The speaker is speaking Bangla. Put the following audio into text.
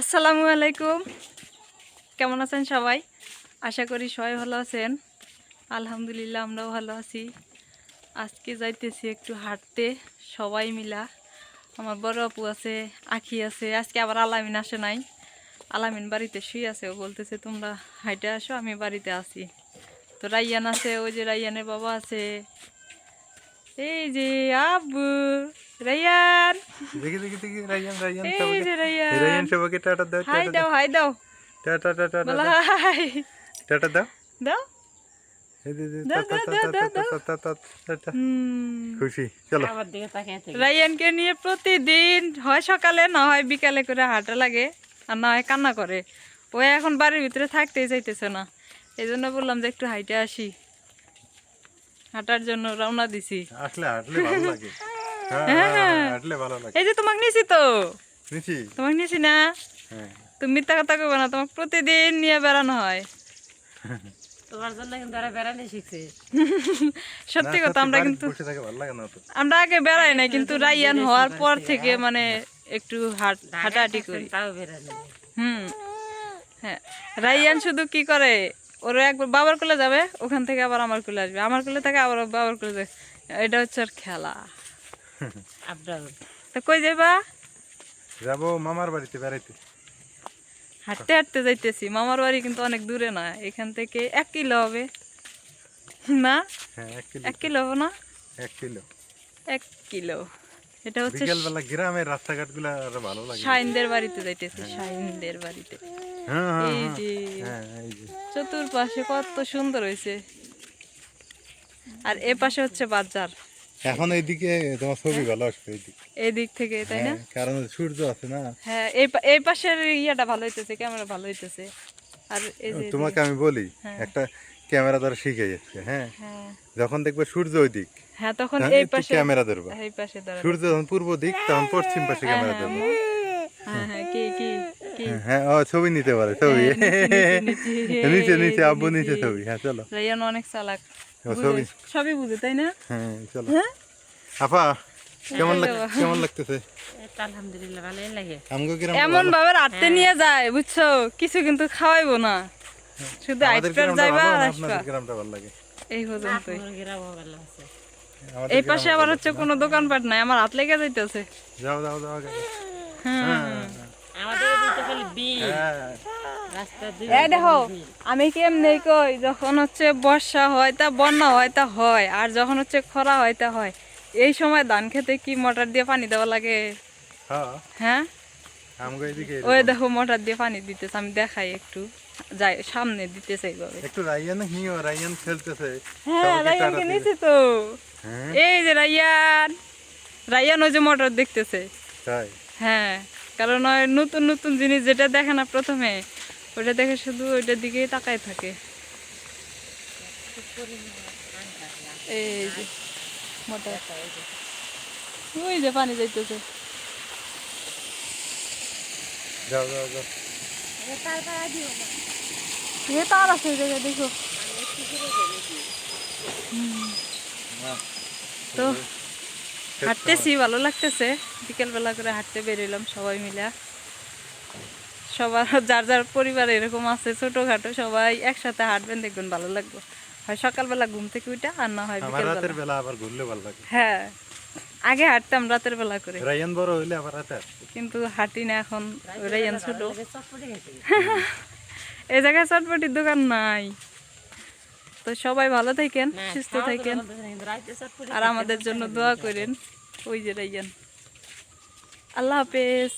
আসসালামু আলাইকুম, কেমন আছেন সবাই? আশা করি সবাই ভালো আছেন। আলহামদুলিল্লাহ আমরাও ভালো আছি। আজকে যাইতেছি একটু হাঁটতে সবাই মিলা। আমার বড় আপু আছে, আখি আছে, আজকে আবার আলামিন আসে নাই। আলামিন বাড়িতে শুয়ে আছে, ও বলতেছে তোমরা হাইটে আসো, আমি বাড়িতে আছি। তো রাইয়ান আছে, ওই যে রাইয়ানের বাবা আছে, এই যে আব্বু রাইয়ান, দেখি দেখি দেখি রাইয়ান রাইয়ান এই সবাইকে যে রাইয়ান রাইয়ান, সবাইকে টাটা দাও হাই টাটা দাও দাও হাই দাও, টাটা টাটা বলো টাটা হাই টাটা দাও দাও। এই দে দে দাও তা দাও তা দাও তা দাও তা দাও। তা তা তা তা হুম, খুশি চলো রায়ানকে নিয়ে প্রতিদিন হয় সকালে না হয় বিকালে করে হাঁটা লাগে, আর না হয় কান্না করে। ও এখন বাড়ির ভিতরে থাকতেই চাইতেছে না, এই জন্য বললাম যে একটু হাইটে আসি। হাঁটার জন্য রওনা দিছি। আসলে হাঁটলে ভালো লাগে। হ্যাঁ হ্যাঁ হ্যাঁ হ্যাঁ হ্যাঁ, হাঁটলে ভালো লাগে। এই যে তোমাকে নিছি তো, নিচি তোমাকে নিছি না, হ্যাঁ তুমি মিথ্যা কথা কইবে না, তোমাকে প্রতিদিন নিয়ে বেড়ানো হয়। তোমার জন্য কিন্তু ওরা বেড়ানি শিখছে। সত্যি কথা, আমরা কিন্তু বসে থাকে ভালো লাগে না তো। আমরা আগে বেড়াই না, কিন্তু রাইয়ান হওয়ার পর থেকে মানে একটু হাঁটাহাঁটি করি। তাও বেড়ানি। হুম, হ্যাঁ, রাইয়ান শুধু কি করে, ওরা একবার বাবার কোলে যাবে, ওখান থেকে আবার আমার কোলে আসবে, আমার কোলে থেকে আবার বাবার কোলে যাবে। এটা হচ্ছে ওর খেলা। আবদাল। তো কই যাবা? যাবো মামার বাড়িতে বেড়াইতে। হাঁটতে হাঁটতে যাইতেছি, মামার বাড়ি কিন্তু অনেক দূরে না, এখান থেকে 1 কিলো হবে না, হ্যাঁ 1 কিলো 1 কিলো হবে না, 1 কিলো 1 কিলো। এটা হচ্ছে বিকেলবেলা গ্রামের রাস্তাঘাট গুলা আরো ভালো লাগে। শাইনদের বাড়িতে যাইতেছি, শাইনদের বাড়িতে। হ্যাঁ হ্যাঁ এই যে হ্যাঁ এই যে চতুর্পাশে কত সুন্দর হয়েছে, আর এ পাশে হচ্ছে বাজার। এখন এইদিকে তোমার ছবি ভালো আসবে এইদিকে। এই দিক থেকে, তাই না? হ্যাঁ, কারণ সূর্য আছে না। হ্যাঁ, এই পাশের ইয়াটা ভালো হইতেছে, ক্যামেরা ভালো হইতেছে। আর এই যে তোমাকে আমি বলি হ্যাঁ। একটা ক্যামেরা দ্বারা শিখে যাচ্ছে। হ্যাঁ হ্যাঁ যখন দেখবে সূর্য ওই দিক হ্যাঁ, তখন তখন এই একটু পাশে ক্যামেরা ধরবা। এই পাশে দাঁড়াবে। সূর্য যখন পূর্ব দিক তখন পশ্চিম পাশে হ্যাঁ ক্যামেরা হ্যাঁ ধরবা। আম্মু। হ্যাঁ হ্যাঁ, কি কি কি হ্যাঁ ও ছবি নিতে পারে ছবি হ্যাঁ, নিচে, নিচে এই নিচে যে আব্বু নিচে ছবি। হ্যাঁ চলো রায়ান অনেক চালাক, ও বুঝে, ছবি সবই বুঝে, তাই না? হ্যাঁ চলো হ্যাঁ আপা কেমন বাবা। কেমন লাগতেছে? আলহামদুলিল্লাহ ভালোই লাগে। আমগো কিরম এমন ভাবে রাতে নিয়ে যায়, বুঝছো, কিছু কিন্তু খাওয়াইবো না, শুধু আমাদের আইসপের গ্রামটা যাইবা ভালো আর না আসবা, আপনাদের গ্রামটা ভালো লাগে? এই পর্যন্তই। আপনার গ্রামও ভালো আছে। আমাদের এই গ্রাম পাশে আবার হচ্ছে কোনো দোকানপাট নাই, আমার হাত লেগে যাইতেছে। যাও যাও যাও যাও। হ্যাঁ আমাদের দিকে খালি বিল, হ্যাঁ রাস্তা এই দেখো, আমি কেমনে কই, যখন হচ্ছে বর্ষা হয় তা বন্যা হয় তা হয়, আর যখন হচ্ছে খরা হয় তা হয়। এই সময় ধান খেতে কি মোটর দিয়ে পানি দেওয়া লাগে? হ্যাঁ হ্যাঁ, আমগো এদিকে ওই এরকম। দেখো মোটর দিয়ে পানি দিতেছে, আমি দেখাই একটু, যাই সামনে দিতেছে এইভাবে। একটু রাইয়ান নিও রাইয়ান খেলতেছে হ্যাঁ, সবাইকে রায়ানকে টাটা নিছি দিবে। তো, হ্যাঁ এই যে রায়ান, রায়ান ওই যে মোটর দেখতেছে। তাই হ্যাঁ, কারণ ওই নতুন নতুন জিনিস যেটা দেখে না প্রথমে, ওটা দেখে শুধু ওইটার দিকেই তাকায় থাকে। এই যে মোটর, ওই যে পানি যাইতেছে। যাও যাও যাও এ তার আছে ওই জায়গায়, দেখো। না, তো হাঁটতেছি, ভালো লাগতেছে, বিকেলবেলা করে হাঁটতে বেরোলাম সবাই মিলে। সবার যার যার পরিবার এরকম আছে ছোটখাটো, সবাই একসাথে হাঁটবেন, দেখবেন ভালো লাগবে। হয় সকালবেলা ঘুম থেকে উঠা, আর না হয় আমার রাতের বিকেলবেলা। বেলা আবার ঘুরলে ভালো লাগে। হ্যাঁ, আগে হাঁটতাম রাতের বেলা করে, রাইয়ান বড় হইলে আবার রাতে আসবে। কিন্তু হাঁটি না এখন, রাইয়ান ছোট। চটপটি খেতে। এই জায়গায় চটপটির দোকান নাই। তো সবাই ভালো থাকেন, না, সুস্থ খাওয়ার থাকেন, জন্য বলতেছি না, কিন্তু রাইতে চটপটি আর খেতে আমাদের মন জন্য চায় না দোয়া বেশি। করেন। ওই যে রাইয়ান, আল্লাহ হাফেজ।